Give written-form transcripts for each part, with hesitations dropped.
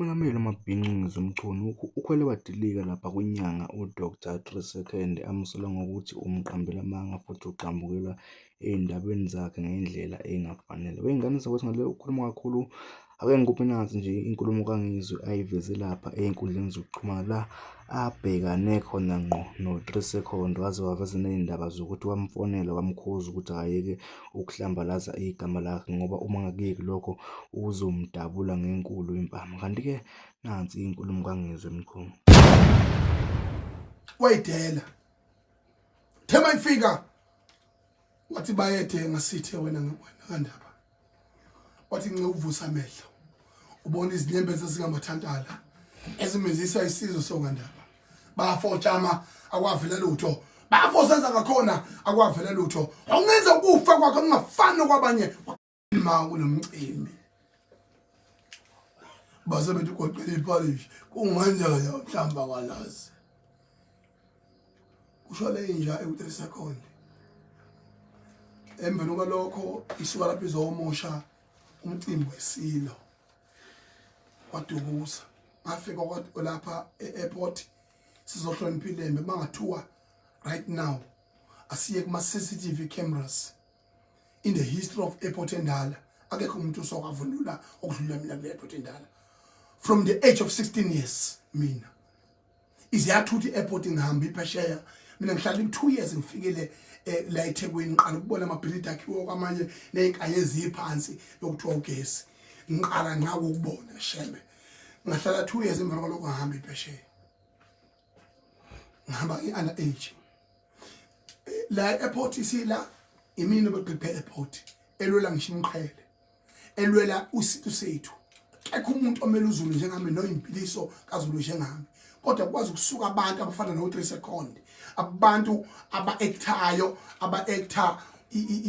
Umongameli uMabhinqa Zimchunu ukhwele wadilika lapha kwinyanga uDkt. 3second amsola ngokuthi umqambelamanga futhi ugxambukela ey'ndabeni zakhe ngendlela engafanele. Wey'ngane zakwethu ngale ukhuluma kakhulu, ake ngikuphe nansi nje inkulumo kaNgizwe ayiveze lapha ey'nkundleni zokuxhumana la abhekane khona ngqo no-3Second waze waveza ney'ndaba zokuthi wamfonela wamkhuza ukuthi akayeke ukuhlambalaza igama lakhe ngoba uma ngakuyeki lokho uzomdabula ngenkulu impama. Kanti-ke nansi inkulumo kaNgizwe Mchunu. Wayidela thema ifika wathi bayethenga sithe wena kandaba wathi nce uvusa amehlo ubona izinyembezi ezingamathantala ezimenzisa isizwe sokandaba bafotshama akwavela lutho bafosenza ngakhona akwavela lutho ungenza ukufa kwakhe kungafani kwabanye ma kunomcimbi base bethu koqela ipolish kungenjani mhlamba kwalazi ushole inja u3Second emveni kwalokho isuka lapho izomosha umcimbi wesilo wadukuza afika lapha e-airport sizohlonipha ilembe mangathiwa right now asiye kuma CCTV cameras in the history of airport endala akekho umuntu usokavunula okudlula mina kule airport endala from the age of 16 years mina iziyathuthi airport ngihamba iphesheya mina ngihlala 2 years ngifikele la eThekwini ngiqala ukubona amabhilidi akhiwe kwamanye nezinkanye eziphansi lokuthiwa ugesi ngiqala nqaka ukubona shembe ngahlala 2 years emva kwalokho ngihamba iphesheya ngihamba under age la airport isila imini beqiphe airport elwela ngisho imqhele elwela usitu sethu akekho umuntu omele uZulu njengami noyimpiliso kaZulu njengami kodwa kwazi ukusuka abantu abafana no3Second abantu aba-actayo aba-actor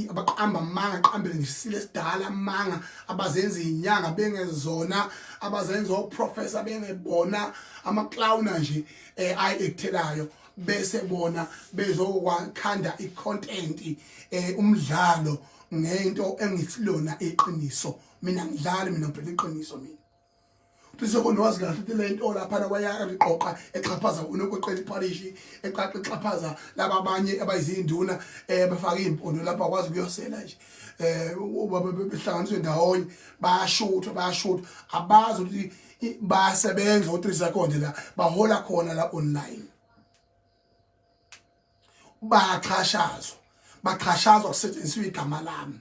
abaqamba amanga aqambele ngisile esidala amanga abazenza inyanga bengezona abazenza oprofessor bengebona ama-clowner nje ayi-actelayo bese bona bezokwakhanda i-content umdlalo ngento engisilona eqiniso mina ngidlali mina ngiphethe iqiniso mina u3Second wazi kahle ukuthi lento lapha kwayaka liqoqa exhaphaza unokweqela ipolish exhaphaza laba abanye abayizinduna bafaka impondo lapha kwazi ukuyosela nje behlanganiswe ndawonye bayashutha abazi ukuthi bayasebenza u3Second la bahola khona la online baqhashazwa kusetshenziswa igama lami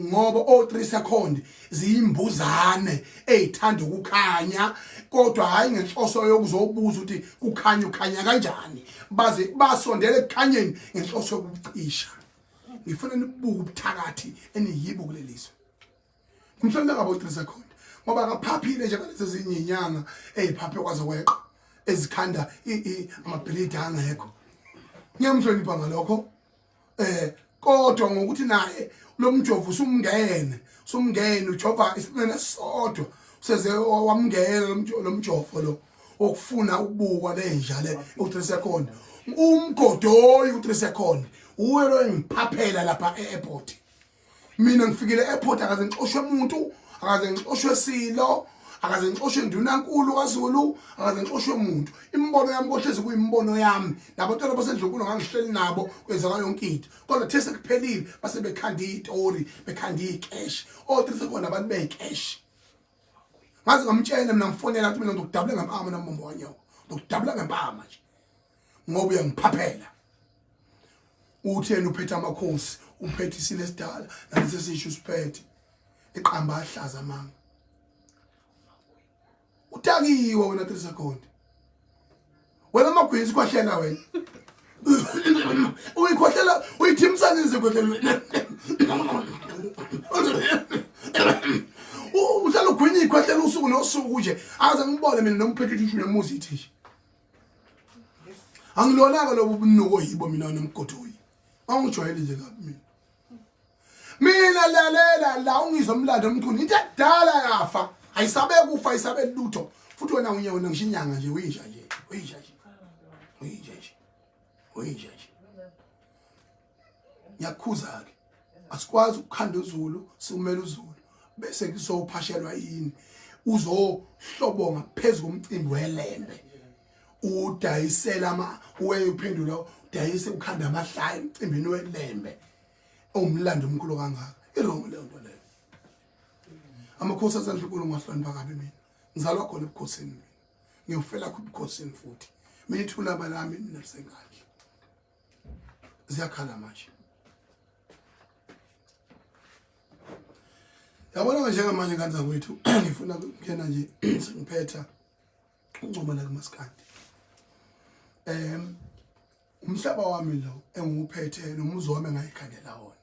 ngoba o3Second ziyimbuzane ezithanda ukukhanya kodwa hayi ngenhloso yokuzobuza ukuthi ukhanya kanjani baze basondele ekukhanyeni ngenhloso yokucisha ngifuna nibuke ubuthakathi eniyibo kulelizwe ngimhlonipha ngabo u3Second ngoba akaphaphile nje kalezi ezinye inyanga eziphaphe kwaze kweqa ezikhanda amabhilidi angekho ngiyamhlonipha ngalokho kodwa ngokuthi naye lo mjovo usumngene ujova isinene sodwa useze wamngena lo mjovo lo okufuna ukubukwa lenja le u3Second umgodoyi u3Second uwe lo engiphaphela lapha e-airport mina ngifikile e-airport akaze ngixoshwe umuntu akaze ngixoshwe silo akaze ngixoshwe ndunankulu kaZulu akaze ngixoshwe umuntu imbono yami kohlezi kuyimbono yami nabantwana basendlunkulu ngangihleli nabo kwenzeka yonke into kodwa the sekuphelile base bekhanda izitori bekhanda icash o3Second abantu beyicash ngaze ngamtshela mina ngifonela ukuthi mina ngizokudabula ngempama nambombo wanyawo ngizokudabula ngempama nje ngoba uyangiphaphela uthena uphethe amakhosi uphethe isile esidala nalesi sisho usiphethe iqamba ahlaza manga utakiwe wena u3Second wena magwisi kwahlela wena uyikhohlela uyithimsanise khohlela uhlala ugwinye ikhohlela usuku nosuku nje aze ngibone mina nomphethe ishu nemuzi ithisha angilonaka lobu bunuko yibo mina nomgodoyi angijwayele nje kabi mina lalela la ungizwa umlando omkhulu into edala yafa ayisabe kufa ayisabe lutho futhi wena unye wena ngishinyanga nje uyinja nje ngiyakhuza ke asikwazi ukukhanda uZulu sikumela uZulu bese kuzophashelwa yini uzohlobonga phezulu komcimbi welembe udayisela uwe uphendula udayise ukhanda amahlaya emcimbini welembe umlando omkhulu kangaka irongo leyo nto leyo amakhosi asanhluphekile ungahlonipha kabi mina ngizalwa khona ebukhosini mina ngiyofela khona ebukhosini futhi mina ithula balami mina lisengandla ziyakhala manje yabona njengamanje kanza kwethu ngifuna ukungena nje sengiphetha uncoma la kumaskandi umhlaba wami lo enguphethe nomuzwa wami engayikhandela wona